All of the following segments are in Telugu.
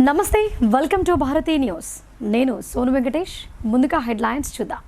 నమస్తే, వెల్కమ్ టు భారతీ న్యూస్. నేను సోను వెంకటేష్. ముందుగా హెడ్లైన్స్ చూద్దాం.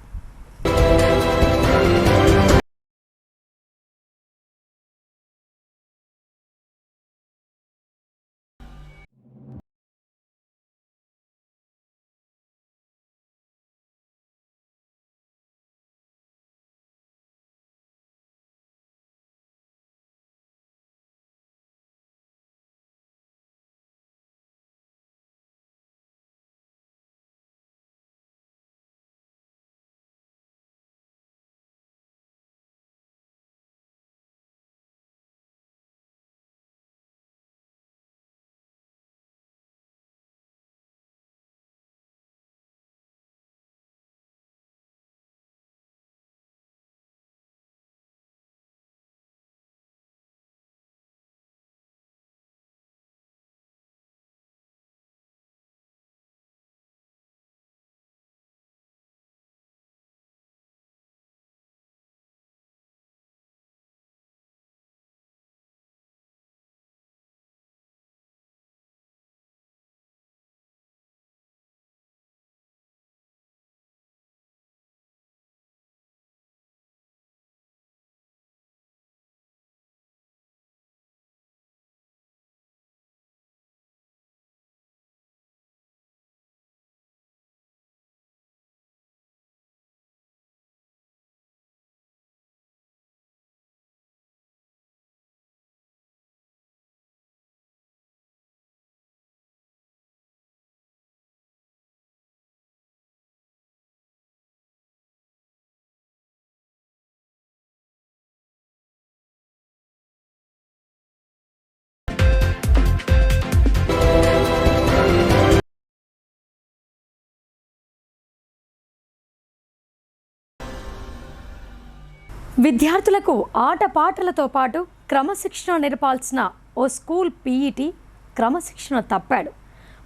విద్యార్థులకు ఆటపాటలతో పాటు క్రమశిక్షణ నేర్పాల్సిన ఓ స్కూల్ పీఈటీ క్రమశిక్షణ తప్పాడు.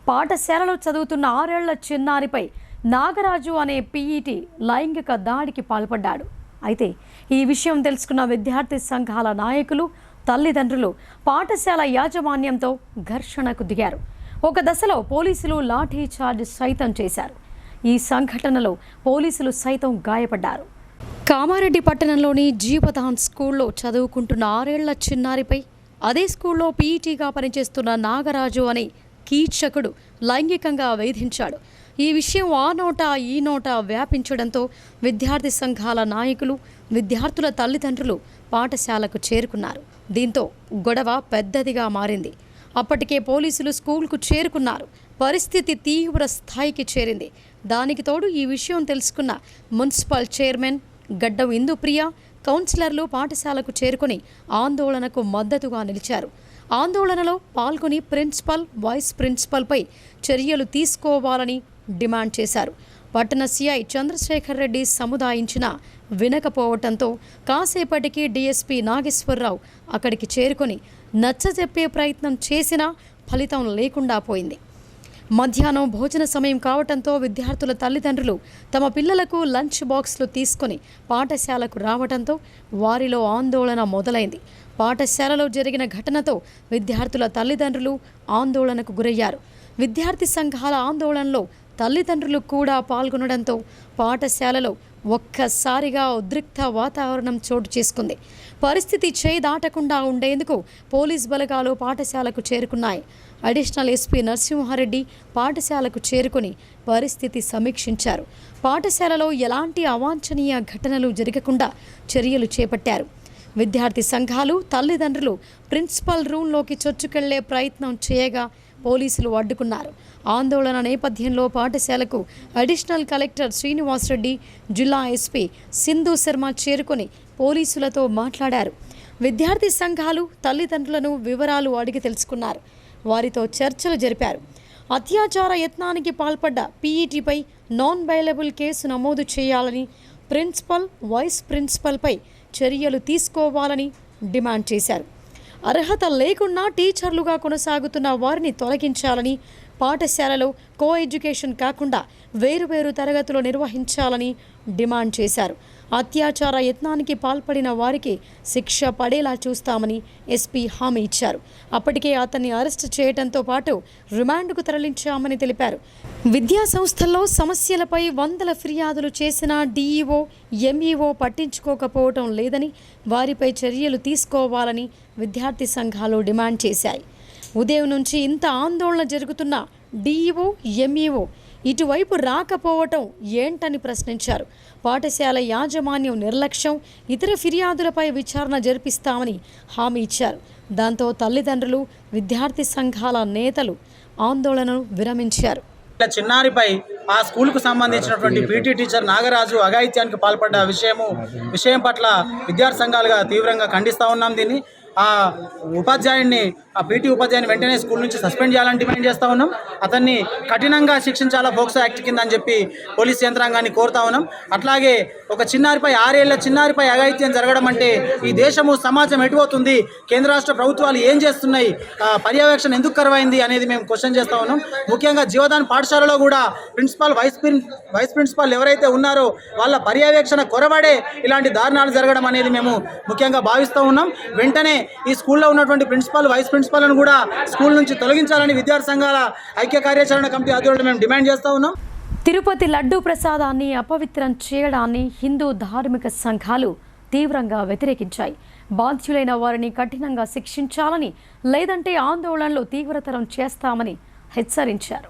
పాఠశాలలో చదువుతున్న 6 ఏళ్ల చిన్నారిపై నాగరాజు అనే పీఈటీ లైంగిక దాడికి పాల్పడ్డాడు. అయితే ఈ విషయం తెలుసుకున్న విద్యార్థి సంఘాల నాయకులు, తల్లిదండ్రులు పాఠశాల యాజమాన్యంతో ఘర్షణకు దిగారు. ఒక దశలో పోలీసులు లాఠీ చార్జ్ సైతం చేశారు. ఈ సంఘటనలో పోలీసులు సైతం గాయపడ్డారు. కామారెడ్డి పట్టణంలోని జీవదాన్ స్కూల్లో చదువుకుంటున్న 6 ఏళ్ల చిన్నారిపై అదే స్కూల్లో పీఈటీగా పనిచేస్తున్న నాగరాజు అనే కీచకుడు లైంగికంగా వేధించాడు. ఈ విషయం ఆ నోట ఈ నోట వ్యాపించడంతో విద్యార్థి సంఘాల నాయకులు, విద్యార్థుల తల్లిదండ్రులు పాఠశాలకు చేరుకున్నారు. దీంతో గొడవ పెద్దదిగా మారింది. అప్పటికే పోలీసులు స్కూల్కు చేరుకున్నారు. పరిస్థితి తీవ్ర స్థాయికి చేరింది. దానికి తోడు ఈ విషయం తెలుసుకున్న మున్సిపల్ చైర్మన్ గడ్డం ఇందుప్రియ, కౌన్సిలర్లు పాఠశాలకు చేరుకుని ఆందోళనకు మద్దతుగా నిలిచారు. ఆందోళనలో పాల్గొని ప్రిన్సిపల్, వైస్ ప్రిన్సిపల్పై చర్యలు తీసుకోవాలని డిమాండ్ చేశారు. పట్టణ సిఐ చంద్రశేఖర్ రెడ్డి సముదాయించినా వినకపోవటంతో కాసేపటికి డీఎస్పీ నాగేశ్వరరావు అక్కడికి చేరుకొని నచ్చజెప్పే ప్రయత్నం చేసినా ఫలితం లేకుండా పోయింది. మధ్యాహ్నం భోజన సమయం కావటంతో విద్యార్థుల తల్లిదండ్రులు తమ పిల్లలకు లంచ్ బాక్స్లు తీసుకొని పాఠశాలకు రావడంతో వారిలో ఆందోళన మొదలైంది. పాఠశాలలో జరిగిన ఘటనతో విద్యార్థుల తల్లిదండ్రులు ఆందోళనకు గురయ్యారు. విద్యార్థి సంఘాల ఆందోళనలో తల్లిదండ్రులు కూడా పాల్గొనడంతో పాఠశాలలో ఒక్కసారిగా ఉద్రిక్త వాతావరణం చోటు చేసుకుంది. పరిస్థితి చేయి దాటకుండా ఉండేందుకు పోలీస్ బలగాలు పాఠశాలకు చేరుకున్నాయి. అడిషనల్ ఎస్పీ నరసింహారెడ్డి పాఠశాలకు చేరుకుని పరిస్థితి సమీక్షించారు. పాఠశాలలో ఎలాంటి అవాంఛనీయ ఘటనలు జరగకుండా చర్యలు చేపట్టారు. విద్యార్థి సంఘాలు, తల్లిదండ్రులు ప్రిన్సిపల్ రూమ్లోకి చొచ్చుకెళ్లే ప్రయత్నం చేయగా పోలీసులు అడ్డుకున్నారు. ఆందోళన నేపథ్యంలో పాఠశాలకు అడిషనల్ కలెక్టర్ శ్రీనివాసరెడ్డి, జిల్లా ఎస్పీ సింధు శర్మ చేరుకొని పోలీసులతో మాట్లాడారు. విద్యార్థి సంఘాలు, తల్లిదండ్రులను వివరాలు అడిగి తెలుసుకున్నారు. వారితో చర్చలు జరిపారు. అత్యాచార యత్నానికి పాల్పడ్డ పీఈటీపై నాన్ బెయిలబుల్ కేసు నమోదు చేయాలని, ప్రిన్సిపల్, వైస్ ప్రిన్సిపల్పై చర్యలు తీసుకోవాలని డిమాండ్ చేశారు. అర్హత లేకున్నా టీచర్లుగా కొనసాగుతున్న వారిని తొలగించాలని పాఠశాలలో కో ఎడ్యుకేషన్ కాకుండా వేరువేరు తరగతులు నిర్వహించాలని డిమాండ్ చేశారు. అత్యాచార యత్నానికి పాల్పడిన వారికి శిక్ష పడేలా చూస్తామని ఎస్పీ హామీ ఇచ్చారు. అప్పటికే అతన్ని అరెస్టు చేయడంతో పాటు రిమాండ్కు తరలించామని తెలిపారు. విద్యా సంస్థల్లో సమస్యలపై వందల ఫిర్యాదులు చేసిన డీఈఓ, ఎంఈఓ పట్టించుకోకపోవటం లేదని, వారిపై చర్యలు తీసుకోవాలని విద్యార్థి సంఘాలు డిమాండ్ చేశాయి. ఉదయం నుంచి ఇంత ఆందోళన జరుగుతున్న డీఈఓ, ఎంఈఓ ఇటువైపు రాకపోవటం ఏంటని ప్రశ్నించారు. పాఠశాల యాజమాన్యం నిర్లక్ష్యం, ఇతర ఫిర్యాదులపై విచారణ జరిపిస్తామని హామీ ఇచ్చారు. దాంతో తల్లిదండ్రులు, విద్యార్థి సంఘాల నేతలు ఆందోళనను విరమించారు. చిన్నారిపై ఆ స్కూల్కు సంబంధించినటువంటి పీటీ టీచర్ నాగరాజు అఘాయిత్యానికి పాల్పడ్డ విషయం పట్ల విద్యార్థి సంఘాలుగా తీవ్రంగా ఖండిస్తూ ఉన్నాం. దీన్ని ఆ పీటీ ఉపాధ్యాయుని వెంటనే స్కూల్ నుంచి సస్పెండ్ చేయాలని డిమాండ్ చేస్తూ ఉన్నాం. అతన్ని కఠినంగా శిక్షించాలా పోక్సో యాక్ట్ కింద అని చెప్పి పోలీస్ యంత్రాంగాన్ని కోరుతా ఉన్నాం. అట్లాగే ఒక చిన్నారిపై 6 ఏళ్ల చిన్నారిపై అఘాయిత్యం జరగడం అంటే ఈ దేశము సమాజం ఎటుపోతుంది, కేంద్ర రాష్ట్ర ప్రభుత్వాలు ఏం చేస్తున్నాయి, పర్యవేక్షణ ఎందుకు కరువైంది అనేది మేము క్వశ్చన్ చేస్తూ ఉన్నాం. ముఖ్యంగా జీవదాన్ పాఠశాలలో కూడా ప్రిన్సిపాల్, వైస్ ప్రిన్సిపాల్ ఎవరైతే ఉన్నారో వాళ్ళ పర్యవేక్షణ కొరబడే ఇలాంటి దారుణాలు జరగడం అనేది మేము ముఖ్యంగా భావిస్తూ ఉన్నాం. వెంటనే ఈ స్కూల్లో ఉన్నటువంటి ప్రిన్సిపాల్, వైస్ ప్రిన్సిపాల్ను కూడా స్కూల్ నుంచి తొలగించాలని విద్యార్థి సంఘాల ఐక్య కార్యాచరణ కమిటీ ఆధ్వర్యంలో మేము డిమాండ్ చేస్తూ ఉన్నాం. తిరుపతి లడ్డూ ప్రసాదాన్ని అపవిత్రం చేయడాన్ని హిందూ ధార్మిక సంఘాలు తీవ్రంగా వ్యతిరేకించాయి. బాధ్యులైన వారిని కఠినంగా శిక్షించాలని, లేదంటే ఆందోళనలు తీవ్రతరం చేస్తామని హెచ్చరించారు.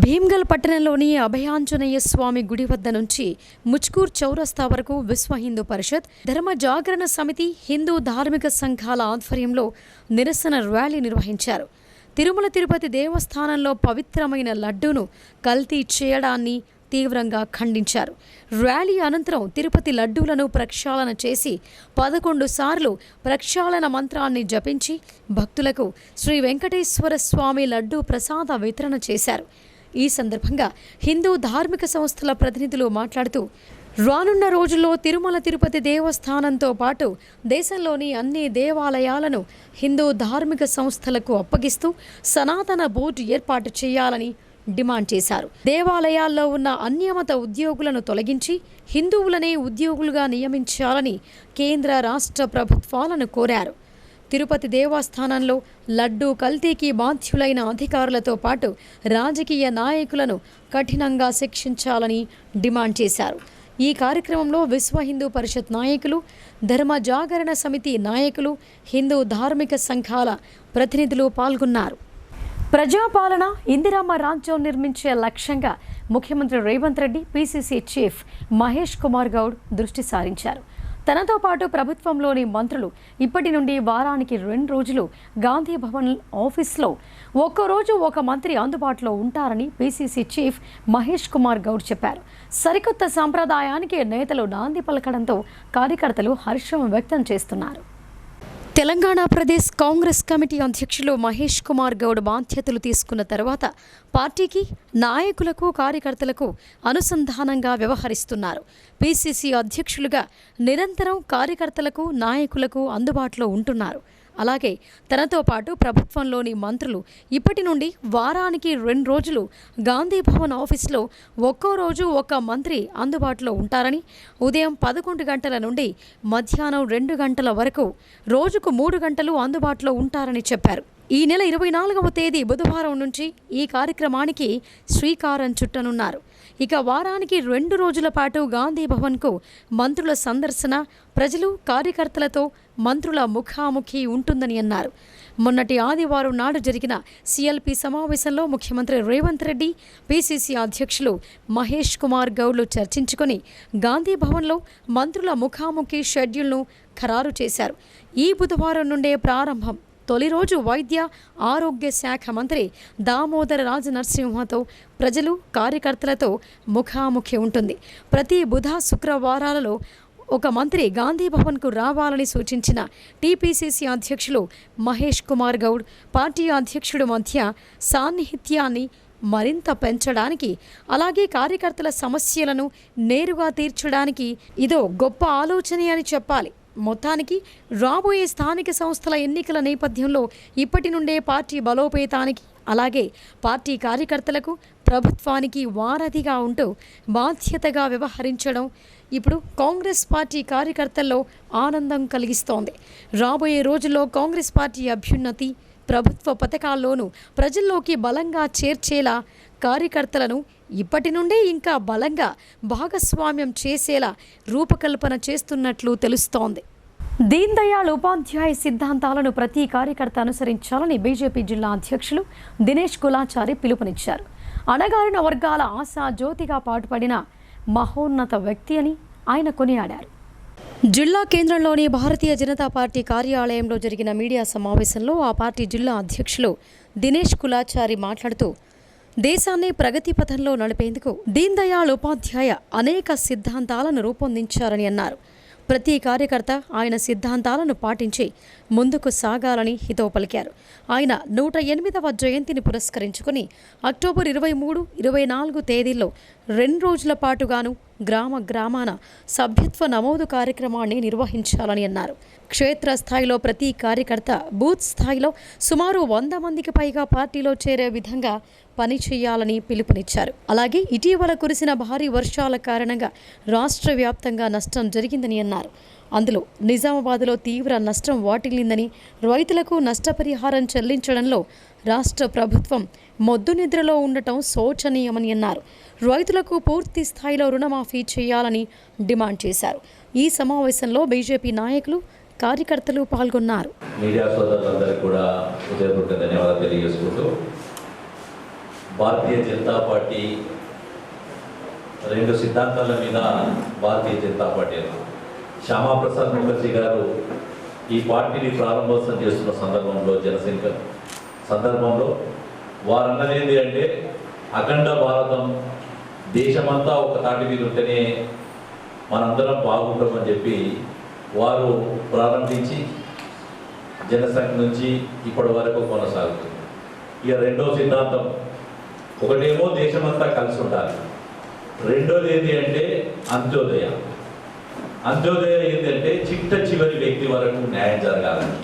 భీమ్గల్ పట్టణంలోని అభయాంజనేయ స్వామి గుడి వద్ద నుంచి ముచ్కూర్ చౌరస్తా వరకు విశ్వ హిందూ పరిషత్, ధర్మ జాగరణ సమితి, హిందూ ధార్మిక సంఘాల ఆధ్వర్యంలో నిరసన ర్యాలీ నిర్వహించారు. తిరుమల తిరుపతి దేవస్థానంలో పవిత్రమైన లడ్డూను కల్తీ చేయడాన్ని తీవ్రంగా ఖండించారు. ర్యాలీ అనంతరం తిరుపతి లడ్డూలను ప్రక్షాళన చేసి 11 సార్లు ప్రక్షాళన మంత్రాన్ని జపించి భక్తులకు శ్రీ వెంకటేశ్వర స్వామి లడ్డూ ప్రసాద వితరణ చేశారు. ఈ సందర్భంగా హిందూ ధార్మిక సంస్థల ప్రతినిధులు మాట్లాడుతూ, రానున్న రోజుల్లో తిరుమల తిరుపతి దేవస్థానంతో పాటు దేశంలోని అన్ని దేవాలయాలను హిందూ ధార్మిక సంస్థలకు అప్పగిస్తూ సనాతన బోర్డు ఏర్పాటు చేయాలని డిమాండ్ చేశారు. దేవాలయాల్లో ఉన్న అన్యమత ఉద్యోగులను తొలగించి హిందువులనే ఉద్యోగులుగా నియమించాలని కేంద్ర, రాష్ట్ర ప్రభుత్వాలను కోరారు. తిరుపతి దేవస్థానంలో లడ్డూ కల్తీకి బాధ్యులైన అధికారులతో పాటు రాజకీయ నాయకులను కఠినంగా శిక్షించాలని డిమాండ్ చేశారు. ఈ కార్యక్రమంలో విశ్వ హిందూ పరిషత్ నాయకులు, ధర్మ జాగరణ సమితి నాయకులు, హిందూ ధార్మిక సంఘాల ప్రతినిధులు పాల్గొన్నారు. ప్రజాపాలన, ఇందిరమ్మ రాజ్యం నిర్మించే లక్ష్యంగా ముఖ్యమంత్రి రేవంత్ రెడ్డి, పీసీసీ చీఫ్ మహేష్ కుమార్ గౌడ్ దృష్టి సారించారు. తనతో పాటు ప్రభుత్వంలోని మంత్రులు ఇప్పటి నుండి వారానికి 2 రోజులు గాంధీ భవన్ ఆఫీస్లో ఒక్కరోజు ఒక మంత్రి అందుబాటులో ఉంటారని పీసీసీ చీఫ్ మహేష్ కుమార్ గౌడ్ చెప్పారు. సరికొత్త సంప్రదాయానికి నేతలు నాంది పలకడంతో కార్యకర్తలు హర్షం వ్యక్తం చేస్తున్నారు. తెలంగాణ ప్రదేశ్ కాంగ్రెస్ కమిటీ అధ్యక్షులు మహేష్ కుమార్ గౌడ్ బాధ్యతలు తీసుకున్న తర్వాత పార్టీకి, నాయకులకు, కార్యకర్తలకు అనుసంధానంగా వ్యవహరిస్తున్నారు. పీసీసీ అధ్యక్షులుగా నిరంతరం కార్యకర్తలకు, నాయకులకు అందుబాటులో ఉంటున్నారు. అలాగే తనతో పాటు ప్రభుత్వంలోని మంత్రులు ఇప్పటి నుండి వారానికి 2 రోజులు గాంధీ భవన్ ఆఫీస్లో ఒక్కో రోజు ఒక మంత్రి అందుబాటులో ఉంటారని, ఉదయం 11 గంటల నుండి మధ్యాహ్నం 2 గంటల వరకు రోజుకు 3 గంటలు అందుబాటులో ఉంటారని చెప్పారు. ఈ నెల 24వ తేదీ బుధవారం నుంచి ఈ కార్యక్రమానికి శ్రీకారం చుట్టనున్నారు. ఇక వారానికి 2 రోజుల పాటు గాంధీ భవన్కు మంత్రుల సందర్శన, ప్రజలు, కార్యకర్తలతో మంత్రుల ముఖాముఖి ఉంటుందని అన్నారు. మొన్నటి ఆదివారం నాడు జరిగిన సీఎల్పీ సమావేశంలో ముఖ్యమంత్రి రేవంత్ రెడ్డి, పీసీసీ అధ్యక్షులు మహేష్ కుమార్ గౌడ్లు చర్చించుకొని గాంధీ భవన్లో మంత్రుల ముఖాముఖి షెడ్యూల్ను ఖరారు చేశారు. ఈ బుధవారం నుండే ప్రారంభం. తొలి రోజు వైద్య ఆరోగ్య శాఖ మంత్రి దామోదర రాజ నరసింహతో ప్రజలు, కార్యకర్తలతో ముఖాముఖి ఉంటుంది. ప్రతి బుధ, శుక్రవారాలలో ఒక మంత్రి గాంధీ భవన్కు రావాలని సూచించిన టీపీసీసీ అధ్యక్షులు మహేష్ కుమార్ గౌడ్ పార్టీ అధ్యక్షుడి మధ్య సాన్నిహిత్యాన్ని మరింత పెంచడానికి, అలాగే కార్యకర్తల సమస్యలను నేరుగా తీర్చడానికి ఇదో గొప్ప ఆలోచనే అని చెప్పాలి. మొత్తానికి రాబోయే స్థానిక సంస్థల ఎన్నికల నేపథ్యంలో ఇప్పటి నుండే పార్టీ బలోపేతానికి అలాగే పార్టీ కార్యకర్తలకు ప్రభుత్వానికి వారధిగా ఉంటూ బాధ్యతగా వ్యవహరించడం ఇప్పుడు కాంగ్రెస్ పార్టీ కార్యకర్తల్లో ఆనందం కలిగిస్తోంది. రాబోయే రోజుల్లో కాంగ్రెస్ పార్టీ అభ్యున్నతి ప్రభుత్వ పథకాల్లోనూ ప్రజల్లోకి బలంగా చేర్చేలా కార్యకర్తలను ఇప్పటి నుండే ఇంకా బలంగా భాగస్వామ్యం చేసేలా రూపకల్పన చేస్తున్నట్లు తెలుస్తోంది. దీన్ దయాళ్ ఉపాధ్యాయ సిద్ధాంతాలను ప్రతి కార్యకర్త అనుసరించాలని బీజేపీ జిల్లా అధ్యక్షులు దినేష్ కులాచారి పిలుపునిచ్చారు. అణగారిన వర్గాల ఆశా జ్యోతిగా పాటుపడిన మహోన్నత వ్యక్తి అని ఆయన కొనియాడారు. జిల్లా కేంద్రంలోని భారతీయ జనతా పార్టీ కార్యాలయంలో జరిగిన మీడియా సమావేశంలో ఆ పార్టీ జిల్లా అధ్యక్షులు దినేష్ కులాచారి మాట్లాడుతూ దేశాన్ని ప్రగతి పథంలో నడిపేందుకు దీన్ దయాళ్ ఉపాధ్యాయ అనేక సిద్ధాంతాలను రూపొందించారని అన్నారు. ప్రతి కార్యకర్త ఆయన సిద్ధాంతాలను పాటించి ముందుకు సాగాలని హితవు పలికారు. ఆయన 108వ జయంతిని పురస్కరించుకుని అక్టోబర్ 23, 24 తేదీల్లో 2 రోజుల పాటుగాను గ్రామాన సభ్యత్వ నమోదు కార్యక్రమాన్ని నిర్వహించాలని అన్నారు. క్షేత్రస్థాయిలో ప్రతి కార్యకర్త బూత్ స్థాయిలో సుమారు 100 మందికి పైగా పార్టీలో చేరే విధంగా పనిచేయాలని పిలుపునిచ్చారు. అలాగే ఇటీవల కురిసిన భారీ వర్షాల కారణంగా రాష్ట్ర వ్యాప్తంగా నష్టం జరిగిందని అన్నారు. అందులో నిజామాబాద్లో తీవ్ర నష్టం వాటిల్లిందని, రైతులకు నష్టపరిహారం చెల్లించడంలో రాష్ట్ర ప్రభుత్వం మొద్దు నిద్రలో ఉండటం శోచనీయమని అన్నారు. రైతులకు పూర్తి స్థాయిలో రుణమాఫీ చేయాలని డిమాండ్ చేశారు. ఈ సమావేశంలో బీజేపీ నాయకులు, కార్యకర్తలు పాల్గొన్నారు. మీడియా సోదరులందరికీ కూడా హృదయపూర్వక ధన్యవాదాలు తెలియజేసుకుంటూ, భారతీయ జనతా పార్టీ 2 సిద్ధాంతాల మీద భారతీయ జనతా పార్టీ శ్యామాప్రసాద్ ముఖర్జీ గారు ఈ పార్టీని ప్రారంభోత్సవం చేస్తున్న సందర్భంలో వారు అన్నది ఏంటి అంటే, అఖండ భారతం, దేశమంతా ఒక తాటి మీద ఉంటేనే మనందరం బాగుంటామని చెప్పి వారు ప్రారంభించి జనసంఖ్య నుంచి ఇప్పటి వరకు కొనసాగుతుంది. ఇక రెండో సిద్ధాంతం, ఒకటేమో దేశమంతా కలిసి ఉండాలి, రెండోది ఏంటి అంటే అంత్యోదయ. అంత్యోదయ ఏంటంటే చిట్ట చివరి వ్యక్తి వరకు న్యాయం జరగాలని.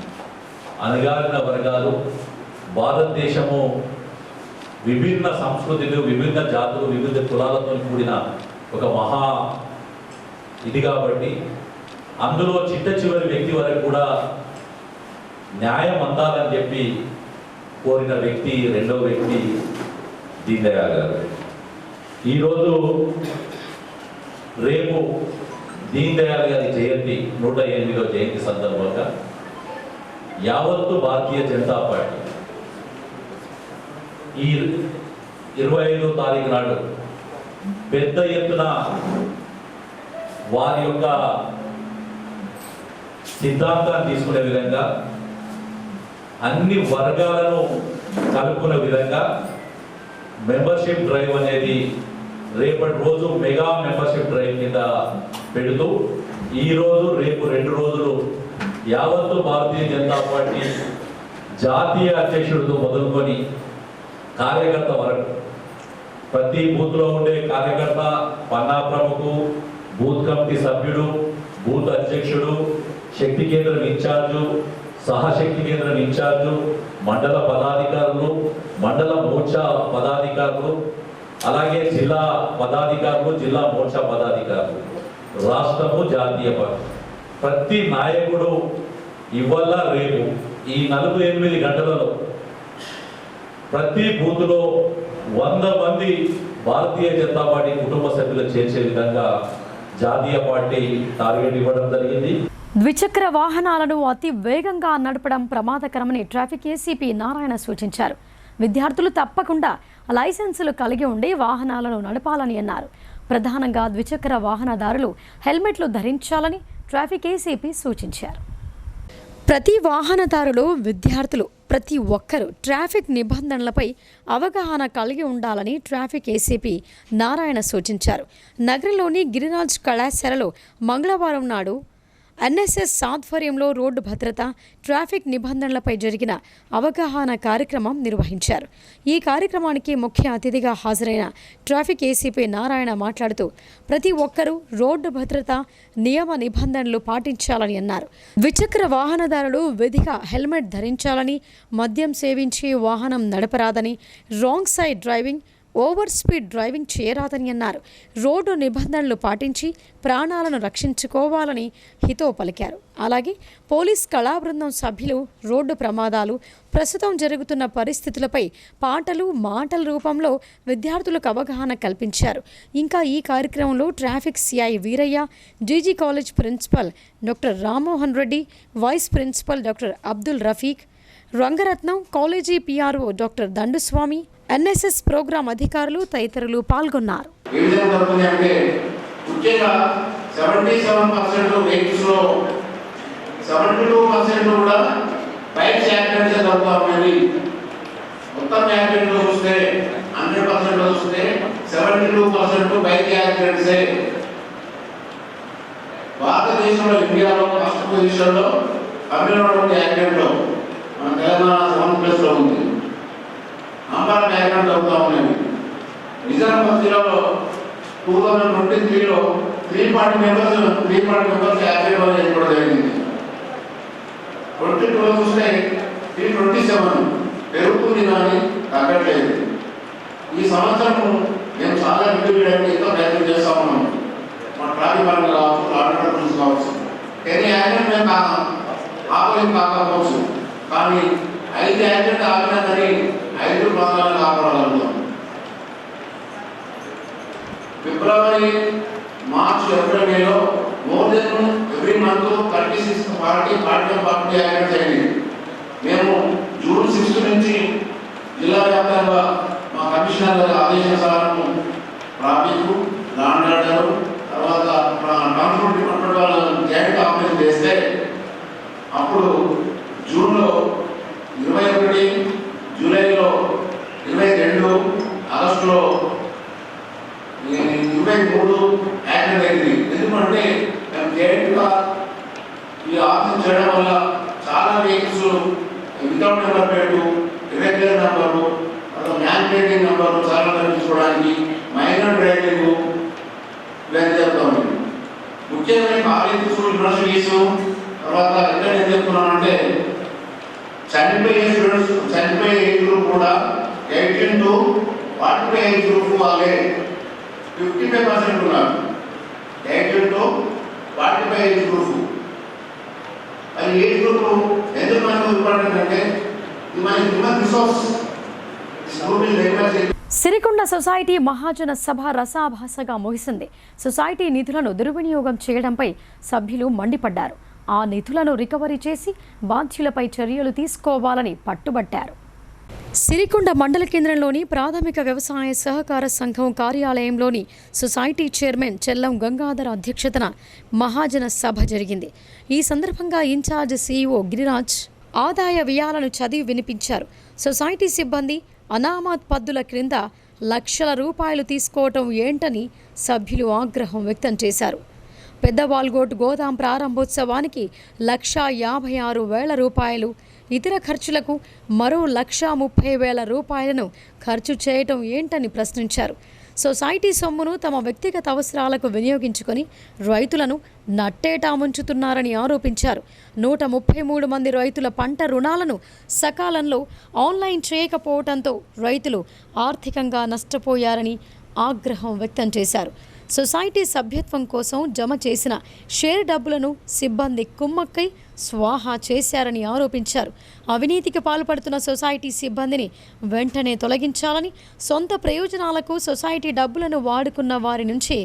అణగారిన వర్గాలు, భారతదేశము విభిన్న సంస్కృతులు, విభిన్న జాతులు, వివిధ కులాలతో కూడిన ఒక మహా ఇది కాబట్టి అందులో చిట్ట చివరి వ్యక్తి వరకు కూడా న్యాయం అందాలని చెప్పి కోరిన వ్యక్తి రెండో వ్యక్తి దీన్ దయాళ్ గారు. ఈరోజు రేపు దీన్ దయాళ్ గారి జయంతి 108వ జయంతి సందర్భంగా యావత్తు భారతీయ జనతా పార్టీ ఈ 25వ తారీఖు నాడు పెద్ద ఎత్తున వారి యొక్క సిద్ధాంతాన్ని తీసుకునే విధంగా, అన్ని వర్గాలను కలుపుకునే విధంగా మెంబర్షిప్ డ్రైవ్ అనేది రేపటి రోజు మెగా మెంబర్షిప్ డ్రైవ్ కింద పెడుతూ ఈ రోజు రేపు 2 రోజులు యావత్తు భారతీయ జనతా పార్టీ జాతీయ అధ్యక్షుడితో మొదలుకొని కార్యకర్త వరకు ప్రతి బూత్లో ఉండే కార్యకర్త, పన్నా ప్రముఖు, బూత్ కమిటీ సభ్యుడు, బూత్ అధ్యక్షుడు, శక్తి కేంద్రం ఇన్ఛార్జు, సహశక్తి కేంద్రం ఇన్ఛార్జు, మండల పదాధికారులు, మండల మోర్చా పదాధికారులు, అలాగే జిల్లా పదాధికారులు, జిల్లా మోర్చా పదాధికారులు, రాష్ట్రము, జాతీయ పార్టీ ప్రతి నాయకుడు ఇవాళ రేపు ఈ 48 గంటలలో ప్రతి బూత్లో 100 మంది భారతీయ జనతా పార్టీ కుటుంబ సభ్యులు చేర్చే విధంగా జాతీయ పార్టీ టార్గెట్ ఇవ్వడం జరిగింది. ద్విచక్ర వాహనాలను అతి వేగంగా నడపడం ప్రమాదకరమని ట్రాఫిక్ ఏసీపీ నారాయణ సూచించారు. విద్యార్థులు తప్పకుండా లైసెన్సులు కలిగి ఉండి వాహనాలను నడపాలని అన్నారు. ప్రధానంగా ద్విచక్ర వాహనదారులు హెల్మెట్లు ధరించాలని ట్రాఫిక్ ఏసీపీ సూచించారు. ప్రతి వాహనదారులు, విద్యార్థులు ప్రతి ఒక్కరూ ట్రాఫిక్ నిబంధనలపై అవగాహన కలిగి ఉండాలని ట్రాఫిక్ ఏసీపీ నారాయణ సూచించారు. నగరంలోని గిరిరాజ్ కళాశాలలో మంగళవారం నాడు ఎన్ఎస్ఎస్ ఆధ్వర్యంలో రోడ్డు భద్రత, ట్రాఫిక్ నిబంధనలపై జరిగిన అవగాహన కార్యక్రమం నిర్వహించారు. ఈ కార్యక్రమానికి ముఖ్య అతిథిగా హాజరైన ట్రాఫిక్ ఏసీపీ నారాయణ మాట్లాడుతూ ప్రతి ఒక్కరూ రోడ్డు భద్రత నియమ నిబంధనలు పాటించాలని అన్నారు. ద్విచక్ర వాహనదారులు విధిగా హెల్మెట్ ధరించాలని, మద్యం సేవించి వాహనం నడపరాదని, wrong side driving, over speed driving చేయరాదని అన్నారు. రోడ్డు నిబంధనలు పాటించి ప్రాణాలను రక్షించుకోవాలని హితో పలికారు. అలాగే పోలీస్ కళాబృందం సభ్యులు రోడ్డు ప్రమాదాలు, ప్రస్తుతం జరుగుతున్న పరిస్థితులపై పాటలు, మాటల రూపంలో విద్యార్థులకు అవగాహన కల్పించారు. ఇంకా ఈ కార్యక్రమంలో traffic CI Veeraiah, GG college principal doctor Rammohan Reddy, vice principal doctor Abdul Rafiq, Rangaratnam, కాలేజీ PRO doctor Danduswamy, NSS program అధికారులు తదితరులు పాల్గొన్నారు. ముఖ్యంగా 77% వెహికల్స్లో 72% కూడా బైక్స్ యాక్సిడెంట్స్ జరుగుతూ ఉన్నాయి. మొత్తం యాక్సిడెంట్లు చూస్తే 100% చూస్తే 72% బైక్ యాక్సిడెంట్సే. భారతదేశంలో, ఇండియాలో ఫస్ట్ పొజిషన్లో తమిళనాడు యాక్సిడెంట్లో మన తెలంగాణ 7+లో ఉంది. అంబాల యాక్సిడెంట్ అవుతూ ఉన్నాయి. నిజామాబాద్ జిల్లాలో 2023లో 340 మెంబర్స్ యాక్సిడెంట్ చేయడం జరిగింది. 22 చూస్తే 327 పెరుగుతుంది కానీ తగ్గట్లేదు. ఈ సంవత్సరం మేము చాలా రివ్యూ చేయడానికి ఎంతో ప్రయత్నం చేస్తూ ఉన్నాం. మా ట్రాఫిక్ పరంగా కావచ్చు, ఆర్డర్ కావచ్చు. కానీ యాక్సిడెంట్ మేము ఆపలేం కాకపోవచ్చు, కానీ 5 యాక్సిడెంట్ ఆపినా కానీ 5 ప్రాణాలను కాపాడగలుగుతాం. ఫిబ్రవరి, మార్చ్, ఏప్రిల్, మేలో more than every month 40 accidents అయింది. మేము జూన్ 6 నుంచి జిల్లా వ్యాప్తంగా మా కమిషనర్ గారి ఆదేశానుసారం ట్రాఫిక్, లాండ్ ఆర్డర్, తర్వాత ట్రాన్స్పోర్ట్ డిపార్ట్మెంట్ వాళ్ళు జాయింట్ ఆపరేషన్ చేస్తే అప్పుడు జూన్లో 21, జూలైలో 22, ఆగస్టులో 23 యాక్సిడెంట్ అయింది. ఎందుకంటే మేము జాయింట్గా ఈ ఆపరేషన్ చేయడం వల్ల చాలా vehicles without number plate, irregular number, man plating number చాలా తగ్గించుకోవడానికి మైనర్ డ్రైవింగ్ ఇవన్నీ జరుగుతుంది. ముఖ్యంగా కాలేజెస్, యూనివర్సిటీస్, తర్వాత ఎక్కడ ఏం చెప్తున్నామంటే చనిపోయే స్టూడెంట్స్, చనిపోయే ఏజ్ గ్రూప్ కూడా 18 to 45 ఏజ్ గ్రూప్ వాళ్ళే 55% ఉన్నారు. 18 to 45 ఏజ్ గ్రూప్. అది ఏజ్ గ్రూప్ ఎందుకు మనకు ఇంపార్టెంట్ అంటే ఇది మన హ్యూమన్ రిసోర్స్. సిరికొండ సొసైటీ మహాజన సభ రసాభాసగా ముగిసింది. సొసైటీ నిధులను దుర్వినియోగం చేయడంపై సభ్యులు మండిపడ్డారు. ఆ నిధులను రికవరీ చేసి బాధ్యులపై చర్యలు తీసుకోవాలని పట్టుబట్టారు. సిరికొండ మండల కేంద్రంలోని ప్రాథమిక వ్యవసాయ సహకార సంఘం కార్యాలయంలోని సొసైటీ చైర్మన్ చెల్లం గంగాధర్ అధ్యక్షతన మహాజన సభ జరిగింది. ఈ సందర్భంగా ఇన్ఛార్జ్ సీఈఓ గిరిరాజ్ ఆదాయ వ్యయాలను చదివి వినిపించారు. సొసైటీ సిబ్బంది అనామత్ పద్దుల క్రింద లక్షల రూపాయలు తీసుకోవటం ఏంటని సభ్యులు ఆగ్రహం వ్యక్తం చేశారు. పెద్దవాల్గోట్ గోదాం ప్రారంభోత్సవానికి 1,56,000 రూపాయలు, ఇతర ఖర్చులకు మరో 1,30,000 రూపాయలను ఖర్చు చేయటం ఏంటని ప్రశ్నించారు. సొసైటీ సొమ్మును తమ వ్యక్తిగత అవసరాలకు వినియోగించుకొని రైతులను నట్టేటా ముంచుతున్నారని ఆరోపించారు. 133 మంది రైతుల పంట రుణాలను సకాలంలో ఆన్లైన్ చేయకపోవడంతో రైతులు ఆర్థికంగా నష్టపోయారని ఆగ్రహం వ్యక్తం చేశారు. సొసైటీ సభ్యత్వం కోసం జమ చేసిన షేర్ డబ్బులను సిబ్బంది కుమ్మక్కై స్వాహా చేశారని ఆరోపించారు. అవినీతికి పాల్పడుతున్న సొసైటీ సిబ్బందిని వెంటనే తొలగించాలని, సొంత ప్రయోజనాలకు సొసైటీ డబ్బులను వాడుకున్న వారి నుంచి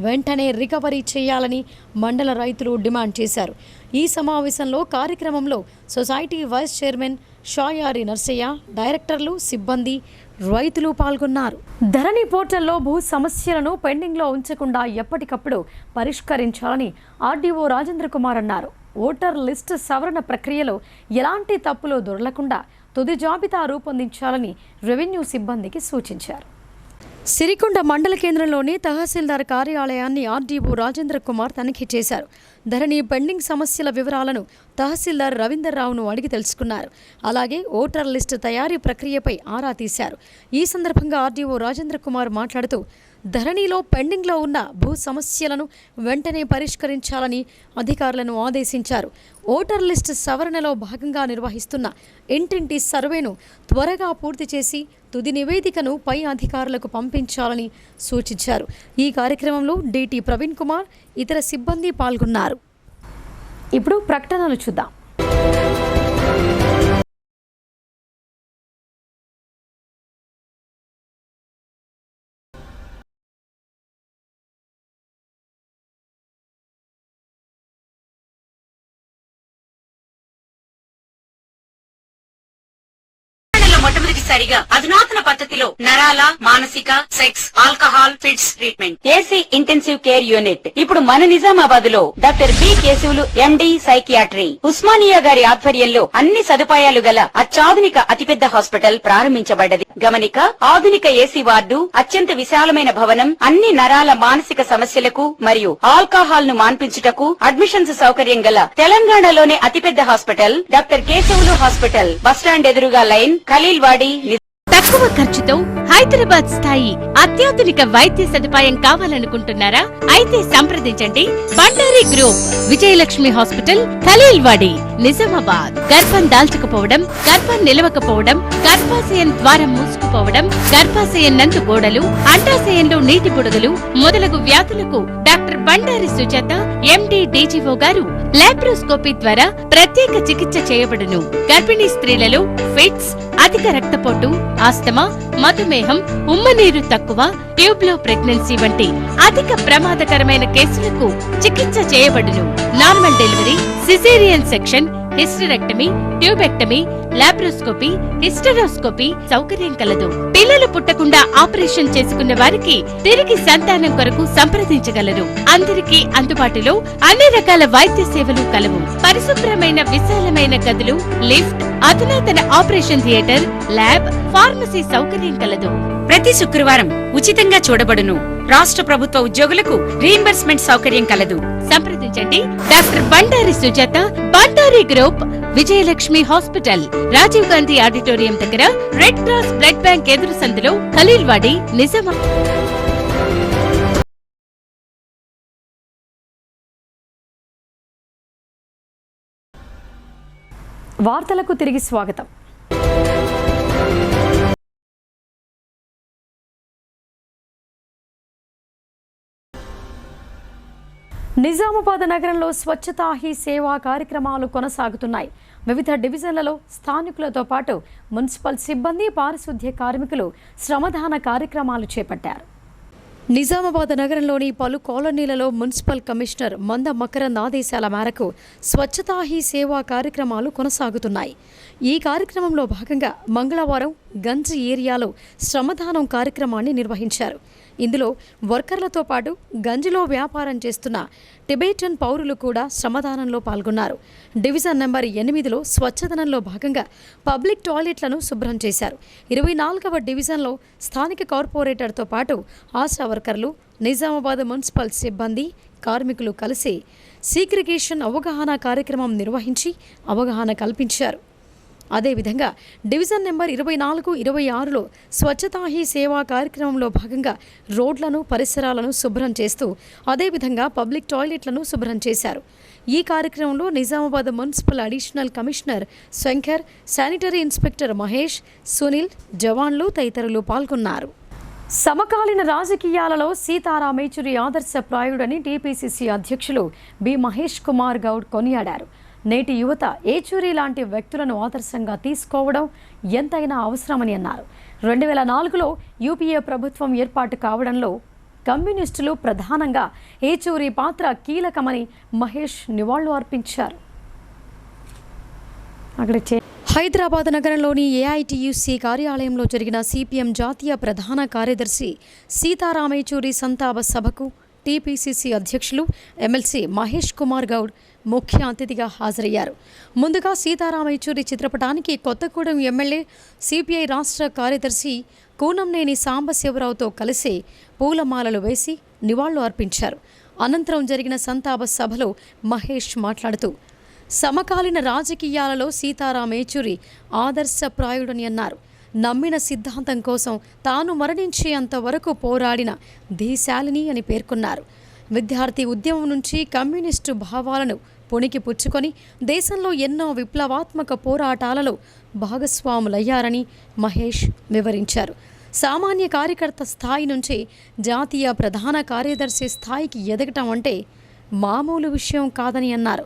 వెంటనే రికవరీ చేయాలని మండల రైతులు డిమాండ్ చేశారు. ఈ సమావేశంలో కార్యక్రమంలో సొసైటీ వైస్ చైర్మన్ షాయారి నర్సయ్య, డైరెక్టర్లు, సిబ్బంది, రైతులు పాల్గొన్నారు. ధరణి పోర్టల్లో భూ సమస్యలను పెండింగ్లో ఉంచకుండా ఎప్పటికప్పుడు పరిష్కరించాలని ఆర్డీఓ రాజేంద్ర కుమార్ అన్నారు. ఓటర్ లిస్టు సవరణ ప్రక్రియలో ఎలాంటి తప్పులు దొరలకుండా తుది జాబితా రూపొందించాలని రెవెన్యూ సిబ్బందికి సూచించారు. సిరికొండ మండల కేంద్రంలోని తహసీల్దార్ కార్యాలయాన్ని ఆర్డీఓ రాజేంద్ర కుమార్ తనిఖీ చేశారు. ధరణి పెండింగ్ సమస్యల వివరాలను తహసీల్దార్ రవీందర్రావును అడిగి తెలుసుకున్నారు. అలాగే ఓటర్ లిస్టు తయారీ ప్రక్రియపై ఆరా తీశారు. ఈ సందర్భంగా ఆర్డీఓ రాజేంద్ర కుమార్ మాట్లాడుతూ ధరణిలో పెండింగ్లో ఉన్న భూ సమస్యలను వెంటనే పరిష్కరించాలని అధికారులను ఆదేశించారు. ఓటర్ లిస్టు సవరణలో భాగంగా నిర్వహిస్తున్న ఇంటింటి సర్వేను త్వరగా పూర్తి చేసి తుది నివేదికను పై అధికారులకు పంపించాలని సూచించారు. ఈ కార్యక్రమంలో డిటి ప్రవీణ్ కుమార్, ఇతర సిబ్బంది పాల్గొన్నారు. ఇప్పుడు ప్రకటనలు చూద్దాం. మొట్టమొదటిసారిగా అధునాతన పద్ధతిలో నరాల, మానసిక, sex, alcohol, fits treatment, AC intensive care unit ఇప్పుడు మన నిజామాబాద్ లో doctor B Keshavulu MD psychiatry, Osmania గారి ఆధ్వర్యంలో అన్ని సదుపాయాలు గల అత్యాధునిక అతిపెద్ద హాస్పిటల్ ప్రారంభించబడ్డది. గమనిక, ఆధునిక ఏసీ వార్డు, అత్యంత విశాలమైన భవనం, అన్ని నరాల మానసిక సమస్యలకు మరియు ఆల్కహాల్ ను మాన్పించుటకు అడ్మిషన్స్ సౌకర్యం గల తెలంగాణలోనే అతిపెద్ద hospital doctor Keshavulu hospital, bus stand ఎదురుగా లైన్, ఖలీల్వాడి. తక్కువ ఖర్చుతో హైదరాబాద్ స్థాయి అత్యాధునిక వైద్య సదుపాయం కావాలనుకుంటున్నారా? అయితే సంప్రదించండి బండారి గ్రూప్, విజయలక్ష్మి హాస్పిటల్, ఖలీల్వాడి, నిజామాబాద్. గర్భం దాల్చకపోవడం, గర్భం నిలవకపోవడం, గర్భాశయం ద్వారం మూసుకుపోవడం, గర్భాశయం నందు గోడలు, అండాశయంలో నీటి బుడగలు మొదలగు వ్యాధులకు డాక్టర్ బండారి సుజాత ఎండి డీజీఓ గారు లాప్రోస్కోపీ ద్వారా ప్రత్యేక చికిత్స చేయబడును. గర్భిణీ స్త్రీలలో ఫిట్స్, అధిక రక్తపోటు, ఆస్తమా, మధుమేహం, ఉమ్మనీరు తక్కువ, ట్యూబ్లో ప్రెగ్నెన్సీ వంటి అధిక ప్రమాదకరమైన కేసులకు చికిత్స చేయబడును. Normal delivery, caesarean section, hysterectomy, tubectomy, laparoscopy, hysteroscopy సౌకర్యం కలదు. పిల్లలు పుట్టకుండా ఆపరేషన్ చేసుకున్న వారికి తిరిగి సంతానం కొరకు సంప్రదించగలరు. అందరికీ అందుబాటులో అన్ని రకాల వైద్య సేవలు కలవు. పరిశుభ్రమైన విశాలమైన గదులు, లిఫ్ట్, అధునాతన ఆపరేషన్ థియేటర్, ల్యాబ్, ఫార్మసీ సౌకర్యం కలదు. ప్రతి శుక్రవారం ఉచితంగా చూడబడును. రాష్ట్ర ప్రభుత్వ ఉద్యోగులకు రీయింబర్స్మెంట్ సౌకర్యం కలదు. సంప్రదించండి doctor Bandari Sujatha, Bandari group, Vijayalakshmi hospital, Rajiv Gandhi auditorium దగ్గర, రెడ్ క్రాస్ బ్లడ్ బ్యాంక్ ఎదురు సందులో, ఖలీల్వాడి, నిజామాబాద్. వార్తలకు తిరిగి స్వాగతం. నిజామాబాద్ నగరంలో స్వచ్ఛతా హీ సేవా కార్యక్రమాలు కొనసాగుతున్నాయి. వివిధ డివిజన్లలో స్థానికులతో పాటు మున్సిపల్ సిబ్బంది, పారిశుద్ధ్య కార్మికులు శ్రమదాన కార్యక్రమాలు చేపట్టారు. నిజామాబాద్ నగరంలోని పలు కాలనీలలో మున్సిపల్ కమిషనర్ మంద మకరంద్ ఆదేశాల మేరకు స్వచ్ఛతా హీ సేవా కార్యక్రమాలు కొనసాగుతున్నాయి. ఈ కార్యక్రమంలో భాగంగా మంగళవారం గంజ్ ఏరియాలో శ్రమదానం కార్యక్రమాన్ని నిర్వహించారు. ఇందులో వర్కర్లతో పాటు గంజిలో వ్యాపారం చేస్తున్న టిబెటన్ పౌరులు కూడా శ్రమదానంలో పాల్గొన్నారు. డివిజన్ నెంబర్ 8లో స్వచ్ఛదనంలో భాగంగా పబ్లిక్ టాయిలెట్లను శుభ్రం చేశారు. 24వ డివిజన్లో స్థానిక కార్పొరేటర్తో పాటు ఆశా వర్కర్లు, నిజామాబాద్ మున్సిపల్ సిబ్బంది, కార్మికులు కలిసి సీగ్రిగేషన్ అవగాహన కార్యక్రమం నిర్వహించి అవగాహన కల్పించారు. అదేవిధంగా డివిజన్ నెంబర్ 24, 26లో స్వచ్ఛతా హీ సేవా కార్యక్రమంలో భాగంగా రోడ్లను, పరిసరాలను శుభ్రం చేస్తూ అదేవిధంగా పబ్లిక్ టాయిలెట్లను శుభ్రం చేశారు. ఈ కార్యక్రమంలో Nizamabad municipal additional commissioner Shankar, sanitary inspector Mahesh, Sunil, జవాన్లు తదితరులు పాల్గొన్నారు. సమకాలీన రాజకీయాలలో సీతారాం ఏచూరి ఆదర్శప్రాయుడని టీపీసీసీ అధ్యక్షులు బి మహేష్ కుమార్ గౌడ్ కొనియాడారు. నేటి యువత ఏచూరి లాంటి వ్యక్తులను ఆదర్శంగా తీసుకోవడం ఎంతైనా అవసరమని అన్నారు. 2004లో యూపీఏ ప్రభుత్వం ఏర్పాటు కావడంలో కమ్యూనిస్టులు ప్రధానంగా ఏచూరి పాత్ర కీలకమని మహేష్ నివాళులు అర్పించారు. హైదరాబాద్ నగరంలోని ఏఐటీయూసీ కార్యాలయంలో జరిగిన సిపిఎం జాతీయ ప్రధాన కార్యదర్శి సీతారాం ఏచూరి సంతాప సభకు టీపీసీసీ అధ్యక్షులు ఎమ్మెల్సీ మహేష్ కుమార్ గౌడ్ ముఖ్య అతిథిగా హాజరయ్యారు. ముందుగా సీతారాం ఏచూరి చిత్రపటానికి కొత్తగూడెం ఎమ్మెల్యే సిపిఐ రాష్ట్ర కార్యదర్శి కూనంనేని సాంబశివరావుతో కలిసి పూలమాలలు వేసి నివాళులు అర్పించారు. అనంతరం జరిగిన సంతాప సభలో మహేష్ మాట్లాడుతూ సమకాలీన రాజకీయాలలో సీతారాం ఏచూరి ఆదర్శప్రాయుడని అన్నారు. నమ్మిన సిద్ధాంతం కోసం తాను మరణించేంత వరకు పోరాడిన ధీశాలిని అని పేర్కొన్నారు. విద్యార్థి ఉద్యమం నుంచి కమ్యూనిస్టు భావాలను పుణికి పుచ్చుకొని దేశంలో ఎన్నో విప్లవాత్మక పోరాటాలలో భాగస్వాములయ్యారని మహేష్ వివరించారు. సామాన్య కార్యకర్త స్థాయి నుంచి జాతీయ ప్రధాన కార్యదర్శి స్థాయికి ఎదగటం అంటే మామూలు విషయం కాదని అన్నారు.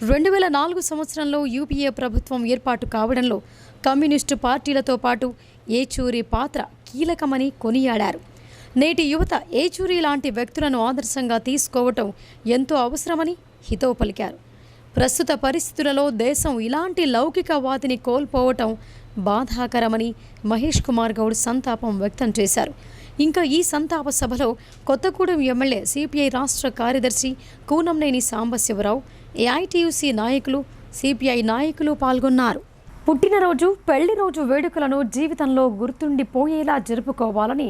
2004 సంవత్సరంలో యూపీఏ ప్రభుత్వం ఏర్పాటు కావడంలో కమ్యూనిస్టు పార్టీలతో పాటు ఏచూరి పాత్ర కీలకమని కొనియాడారు. నేటి యువత ఏచూరి లాంటి వ్యక్తులను ఆదర్శంగా తీసుకోవటం ఎంతో అవసరమని హితవు పలికారు. ప్రస్తుత పరిస్థితులలో దేశం ఇలాంటి లౌకికవాదిని కోల్పోవటం బాధాకరమని మహేష్ కుమార్ గౌడ్ సంతాపం వ్యక్తం చేశారు. ఇంకా ఈ సంతాప సభలో కొత్తగూడెం ఎమ్మెల్యే సిపిఐ రాష్ట్ర కార్యదర్శి కూనంనేని సాంబశివరావు, ఏఐటీయూసీ నాయకులు, సిపిఐ నాయకులు పాల్గొన్నారు. పుట్టినరోజు, పెళ్లి రోజు వేడుకలను జీవితంలో గుర్తుండిపోయేలా జరుపుకోవాలని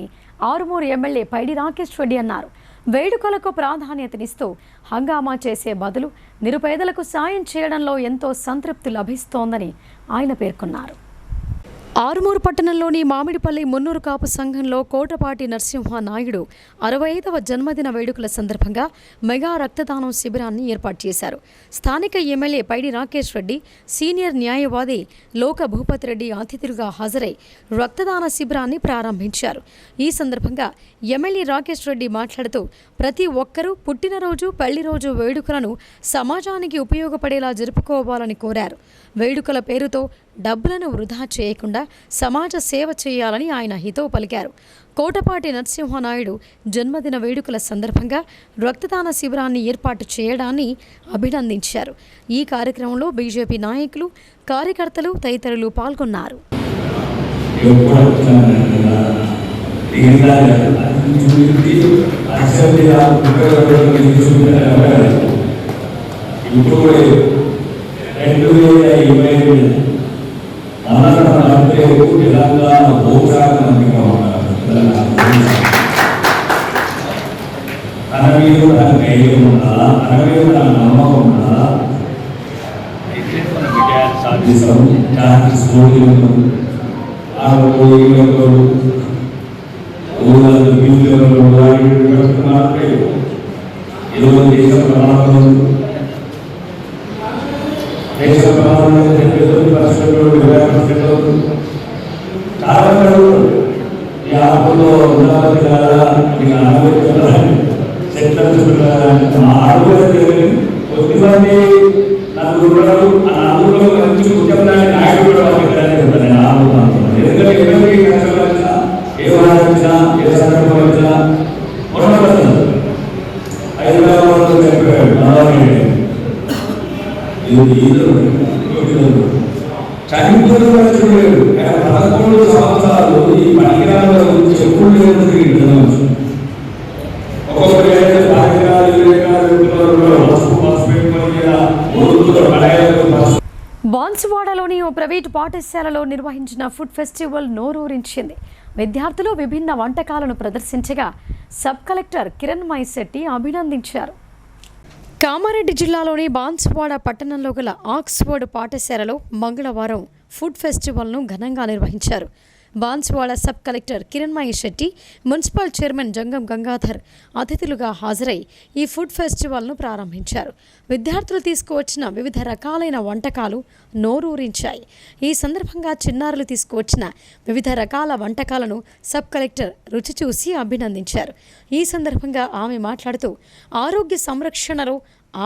ఆరుమూరు ఎమ్మెల్యే పైడి రాకేష్ రెడ్డి అన్నారు. వేడుకలకు ప్రాధాన్యతనిస్తూ హంగామా చేసే బదులు నిరుపేదలకు సాయం చేయడంలో ఎంతో సంతృప్తి లభిస్తోందని ఆయన పేర్కొన్నారు. ఆరుమూరు పట్టణంలోని మామిడిపల్లి మున్నూరు కాపు సంఘంలో కోటపాటి నరసింహ నాయుడు 65వ జన్మదిన వేడుకల సందర్భంగా మెగా రక్తదానం శిబిరాన్ని ఏర్పాటు చేశారు. స్థానిక ఎమ్మెల్యే పైడి రాకేష్ రెడ్డి, సీనియర్ న్యాయవాది లోక భూపతి రెడ్డి అతిథులుగా హాజరై రక్తదాన శిబిరాన్ని ప్రారంభించారు. ఈ సందర్భంగా ఎమ్మెల్యే రాకేష్ రెడ్డి మాట్లాడుతూ ప్రతి ఒక్కరూ పుట్టినరోజు, పెళ్లిరోజు వేడుకలను సమాజానికి ఉపయోగపడేలా జరుపుకోవాలని కోరారు. వేడుకల పేరుతో డబ్బులను వృధా చేయకుండా సమాజ సేవ చేయాలని ఆయన హితవు పలికారు. కోటపాటి నరసింహనాయుడు జన్మదిన వేడుకల సందర్భంగా రక్తదాన శిబిరాన్ని ఏర్పాటు చేయడాన్ని అభినందించారు. ఈ కార్యక్రమంలో బీజేపీ నాయకులు, కార్యకర్తలు తదితరులు పాల్గొన్నారు. తెలంగాణ భూశాఖ మంత్రిగా ఉన్నారు. తన మీద తన ధైర్యం ఉండాలా, తన మీద తన నమ్మకం ఉండాలా, సాధిస్తాం. చాలా స్ఫూర్తి ఉంటుంది. దేశ ప్రమాణం చాలా ఈ ఆపులో కొద్దిమంది నలుగురు నలుగురు మంచి ముఖ్యమైన నాయుడు కూడా నేను ఆపుతున్నాను. ఎందుకంటే ఎవరికి కష్టం వచ్చినా, ఏ వారం వచ్చినా, ఏ సందర్భం వచ్చినా ఉండబడుతుంది. హైదరాబాద్లో చెప్పాడు చనిపోయిన చూడలేదు. 11 సంవత్సరాలు ఈ పరికరాల గురించి ఎప్పుడు లేదు. ఒక్కొక్కరు బాన్సువాడలోని ఓ ప్రైవేటు పాఠశాలలో నిర్వహించిన ఫుడ్ ఫెస్టివల్ నోరూరించింది. విద్యార్థులు విభిన్న వంటకాలను ప్రదర్శించగా సబ్ కలెక్టర్ కిరణ్మయి శెట్టి అభినందించారు. కామారెడ్డి జిల్లాలోని బాన్సువాడ పట్టణంలో గల ఆక్స్ఫర్డ్ పాఠశాలలో మంగళవారం ఫుడ్ ఫెస్టివల్ను ఘనంగా నిర్వహించారు. Banswada sub collector Kiranmayi Shetty, municipal chairman Jangam Gangadhar అతిథులుగా హాజరై ఈ ఫుడ్ ఫెస్టివల్ను ప్రారంభించారు. విద్యార్థులు తీసుకువచ్చిన వివిధ రకాలైన వంటకాలు నోరూరించాయి. ఈ సందర్భంగా చిన్నారులు తీసుకువచ్చిన వివిధ రకాల వంటకాలను సబ్ కలెక్టర్ రుచి చూసి అభినందించారు. ఈ సందర్భంగా ఆమె మాట్లాడుతూ ఆరోగ్య సంరక్షణలో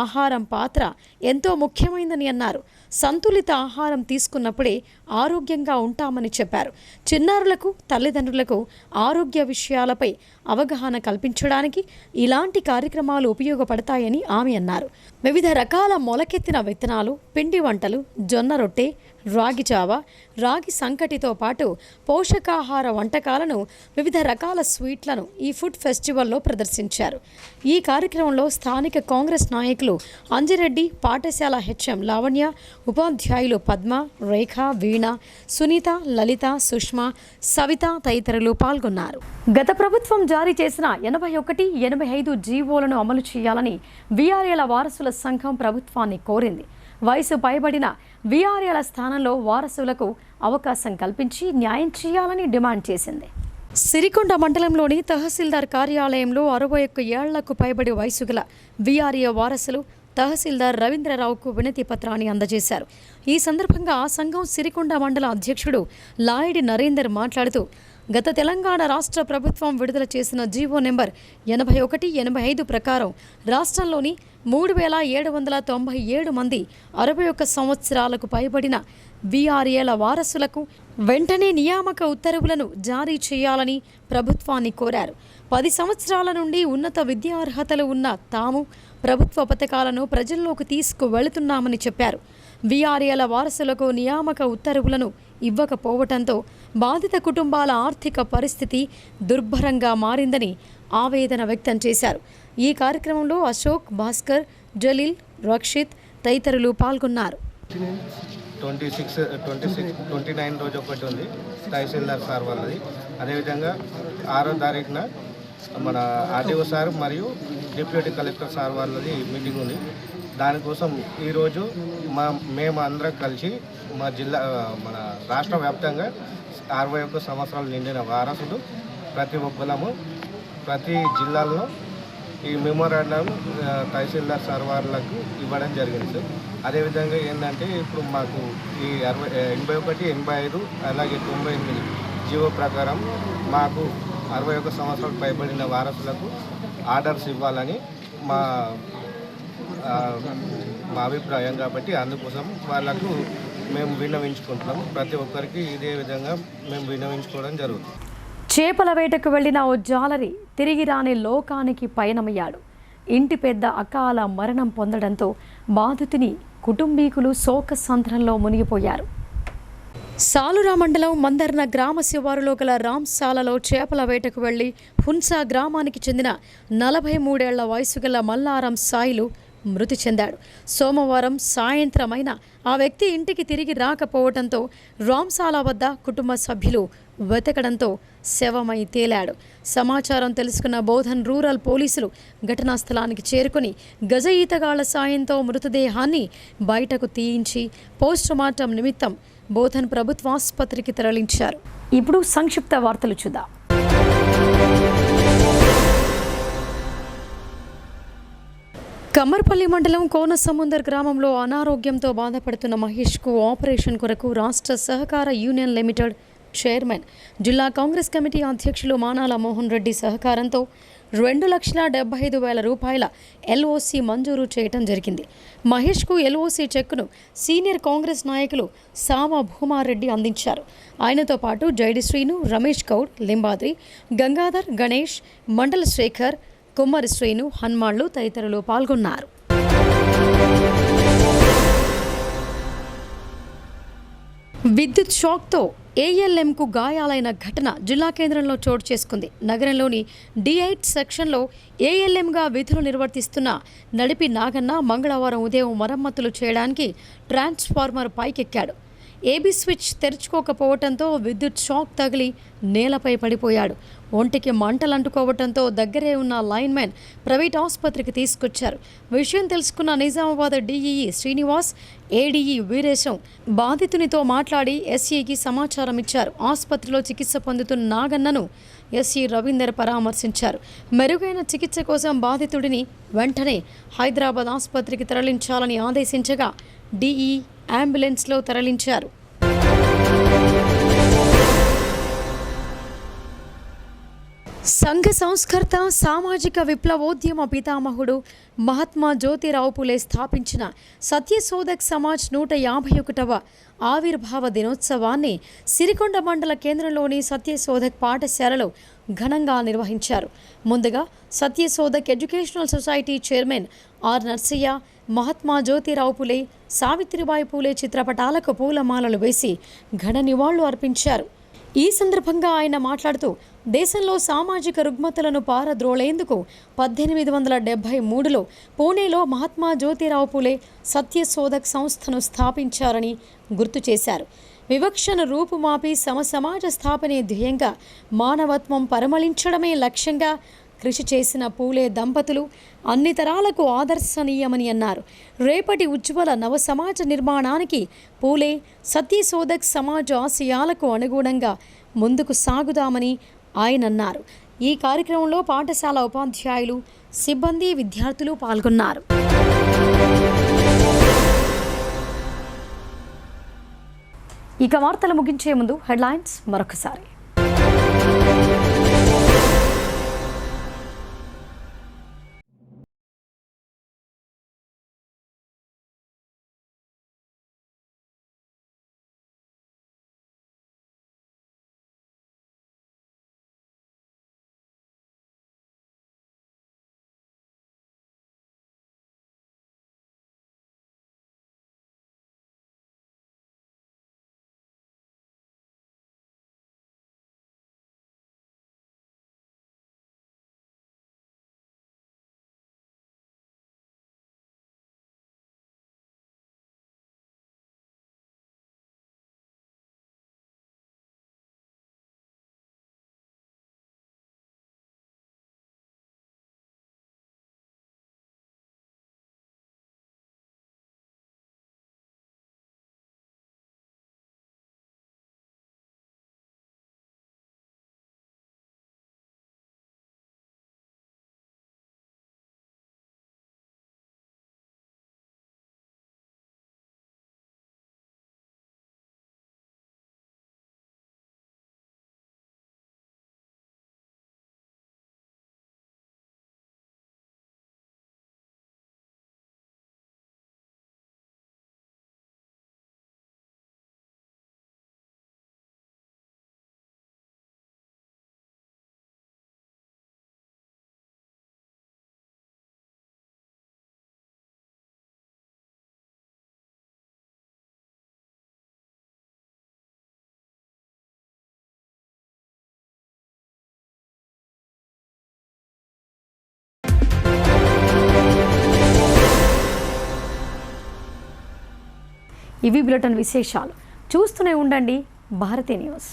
ఆహారం పాత్ర ఎంతో ముఖ్యమైనదని అన్నారు. సంతులిత ఆహారం తీసుకున్నప్పుడే ఆరోగ్యంగా ఉంటామని చెప్పారు. చిన్నారులకు, తల్లిదండ్రులకు ఆరోగ్య విషయాలపై అవగాహన కల్పించడానికి ఇలాంటి కార్యక్రమాలు ఉపయోగపడతాయని ఆమె అన్నారు. వివిధ రకాల మొలకెత్తిన విత్తనాలు, పిండి వంటలు, జొన్న రొట్టె, రాగి జావ, రాగి సంకటితో పాటు పోషకాహార వంటకాలను, వివిధ రకాల స్వీట్లను ఈ ఫుడ్ ఫెస్టివల్లో ప్రదర్శించారు. ఈ కార్యక్రమంలో స్థానిక కాంగ్రెస్ నాయకులు అంజిరెడ్డి, పాఠశాల హెచ్ఎం లావణ్య, ఉపాధ్యాయులు పద్మ, రేఖ, వీణ, సునీత, లలిత, సుష్మా, సవిత తదితరులు పాల్గొన్నారు. గత ప్రభుత్వం జారీ చేసిన 81, 85 జీవోలను అమలు చేయాలని వీఆర్ఏల వారసుల సంఘం ప్రభుత్వాన్ని కోరింది. వయసు పైబడిన వీఆర్ఏల స్థానంలో వారసులకు అవకాశం కల్పించి న్యాయం చేయాలని డిమాండ్ చేసింది. సిరికొండ మండలంలోని తహసీల్దార్ కార్యాలయంలో 61 ఏళ్లకు పైబడి వయసు గల వీఆర్ఏ వారసులు తహసీల్దార్ రవీంద్రరావుకు వినతి పత్రాన్ని అందజేశారు. ఈ సందర్భంగా ఆ సంఘం సిరికొండ మండల అధ్యక్షుడు లాయిడి నరేందర్ మాట్లాడుతూ, గత తెలంగాణ రాష్ట్ర ప్రభుత్వం విడుదల చేసిన జీవో నెంబర్ 81, 85 ప్రకారం రాష్ట్రంలోని 3797 మంది 61 సంవత్సరాలకు పైబడిన వీఆర్ఏల వారసులకు వెంటనే నియామక ఉత్తర్వులను జారీ చేయాలని ప్రభుత్వాన్ని కోరారు. 10 సంవత్సరాల నుండి ఉన్నత విద్యార్హతలు ఉన్న తాము ప్రభుత్వ పథకాలను ప్రజల్లోకి తీసుకువెళుతున్నామని చెప్పారు. వీఆర్ఏల వారసులకు నియామక ఉత్తర్వులను ఇవ్వకపోవడంతో బాధిత కుటుంబాల ఆర్థిక పరిస్థితి దుర్భరంగా మారిందని ఆవేదన వ్యక్తం చేశారు. ఈ కార్యక్రమంలో అశోక్, భాస్కర్, జలీల్, రక్షిత్ తదితరులు పాల్గొన్నారు. 29 రోజు ఒకటి ఉంది తహసీల్దార్ సార్ వాళ్ళది. అదేవిధంగా 6వ తారీఖున మన ఆర్డీఓ సార్ మరియు డిప్యూటీ కలెక్టర్ సార్ వాళ్ళది మీటింగ్ ఉంది. దానికోసం ఈరోజు మేము అందరం కలిసి మా జిల్లా, మన రాష్ట్ర వ్యాప్తంగా 61 సంవత్సరాలు నిండిన వారసులు ప్రతి ఒక్కరము ప్రతి జిల్లాల్లో ఈ మెమోరాండం తహసీల్దార్ సార్ వాళ్ళకు ఇవ్వడం జరిగింది సార్. అదేవిధంగా ఏంటంటే ఇప్పుడు మాకు ఈ 81, 85 అలాగే 98 జీవో ప్రకారం మాకు 61 సంవత్సరాలు పైబడిన వారసులకు ఆర్డర్స్ ఇవ్వాలని మా అభిప్రాయం. కాబట్టి అందుకోసం వాళ్ళకు మేము విన్నవించుకుంటున్నాం. ప్రతి ఒక్కరికి ఇదే విధంగా మేము విన్నవించుకోవడం జరుగుతుంది. చేపల వేటకు వెళ్లిన ఓ జాలరి తిరిగి రాని లోకానికి పయనమయ్యాడు. ఇంటి పెద్ద అకాల మరణం పొందడంతో బాధితుని కుటుంబీకులు శోకసంద్రంలో మునిగిపోయారు. సాలురా మండలం మందర్న గ్రామ శివారులో గల రామ్సాలలో చేపల వేటకు వెళ్లి హున్సా గ్రామానికి చెందిన 43 ఏళ్ల వయసు గల మల్లారం సాయిలు మృతి చెందాడు. సోమవారం సాయంత్రమైన ఆ వ్యక్తి ఇంటికి తిరిగి రాకపోవడంతో రామ్సాల వద్ద కుటుంబ సభ్యులు వెతకడంతో శవమై తేలాడు. సమాచారం తెలుసుకున్న బోధన్ రూరల్ పోలీసులు ఘటనా స్థలానికి చేరుకుని గజ ఈతగాళ్ల సాయంతో మృతదేహాన్ని బయటకు తీయించి పోస్టుమార్టం నిమిత్తం బోధన్ ప్రభుత్వాసుపత్రికి తరలించారు. ఇప్పుడు సంక్షిప్త వార్తలు చూద్దాం. కమ్మర్పల్లి మండలం కోనసముందర్ గ్రామంలో అనారోగ్యంతో బాధపడుతున్న మహేష్కు ఆపరేషన్ కొరకు రాష్ట్ర సహకార యూనియన్ లిమిటెడ్ చైర్మన్, జిల్లా కాంగ్రెస్ కమిటీ అధ్యక్షులు మానాల మోహన్ రెడ్డి సహకారంతో 2,75,000 రూపాయల ఎల్ఓసి మంజూరు చేయడం జరిగింది. మహేష్కు ఎల్ఓసి చెక్కును సీనియర్ కాంగ్రెస్ నాయకులు సామ భూమారెడ్డి అందించారు. ఆయనతో పాటు జైడి శ్రీను, రమేష్ గౌడ్, లింబాద్రి, గంగాధర్, గణేష్, మండల శేఖర్, కుమ్మరి శ్రీను, హన్మాళ్లు తదితరులు పాల్గొన్నారు. విద్యుత్ షాక్తో ఏఎల్ఎంకు గాయాలైన ఘటన జిల్లా కేంద్రంలో చోటు చేసుకుంది. నగరంలోని D8 సెక్షన్లో ఏఎల్ఎంగా విధులు నిర్వర్తిస్తున్న నడిపి నాగన్న మంగళవారం ఉదయం మరమ్మతులు చేయడానికి ట్రాన్స్ఫార్మర్ పైకెక్కాడు. ఏబీ స్విచ్ తెరుచుకోకపోవడంతో విద్యుత్ షాక్ తగిలి నేలపై పడిపోయాడు. ఒంటికి మంటలు అంటుకోవడంతో దగ్గరే ఉన్న లైన్మెన్ ప్రైవేట్ ఆసుపత్రికి తీసుకొచ్చారు. విషయం తెలుసుకున్న నిజామాబాద్ DEE శ్రీనివాస్, ADE వీరేశం బాధితునితో మాట్లాడి SEకి సమాచారం ఇచ్చారు. ఆసుపత్రిలో చికిత్స పొందుతున్న నాగన్నను SE రవీందర్ పరామర్శించారు. మెరుగైన చికిత్స కోసం బాధితుడిని వెంటనే హైదరాబాద్ ఆసుపత్రికి తరలించాలని ఆదేశించగా DE అంబులెన్స్లో తరలించారు. సంఘ సంస్కర్త సామాజిక విప్లవోద్యమ పితామహుడు మహాత్మా జ్యోతిరావు పులే స్థాపించిన సత్యశోధక్ సమాజ్ 151వ ఆవిర్భావ దినోత్సవాన్ని సిరికొండ మండల కేంద్రంలోని సత్యశోధక్ పాఠశాలలో ఘనంగా నిర్వహించారు. ముందుగా Satyashodhak educational society chairman R Narsaiah Mahatma Jyotirao Phule, Savitribai పూలే చిత్రపటాలకు పూలమాలలు వేసి ఘన నివాళులు అర్పించారు. ఈ సందర్భంగా ఆయన మాట్లాడుతూ దేశంలో సామాజిక రుగ్మతలను పారద్రోలేందుకు 1873లో పూణేలో మహాత్మా జ్యోతిరావు పులే సత్యశోధక్ సంస్థను స్థాపించారని గుర్తు చేశారు. వివక్షను రూపుమాపి సమసమాజ స్థాపనే ధ్యేయంగా మానవత్వం పరిమళించడమే లక్ష్యంగా కృషి చేసిన పూలే దంపతులు అన్ని తరాలకు ఆదర్శనీయమని అన్నారు. రేపటి ఉజ్వల నవ సమాజ నిర్మాణానికి పూలే సత్యశోధక్ సమాజ ఆశయాలకు అనుగుణంగా ముందుకు సాగుదామని ఆయన అన్నారు. ఈ కార్యక్రమంలో పాఠశాల ఉపాధ్యాయులు, సిబ్బంది, విద్యార్థులు పాల్గొన్నారు. ఇక వార్తలు ముగించే ముందు హెడ్లైన్స్ మరొకసారి. ఇవి బులెటిన్ విశేషాలు. చూస్తూనే ఉండండి భారతీ న్యూస్.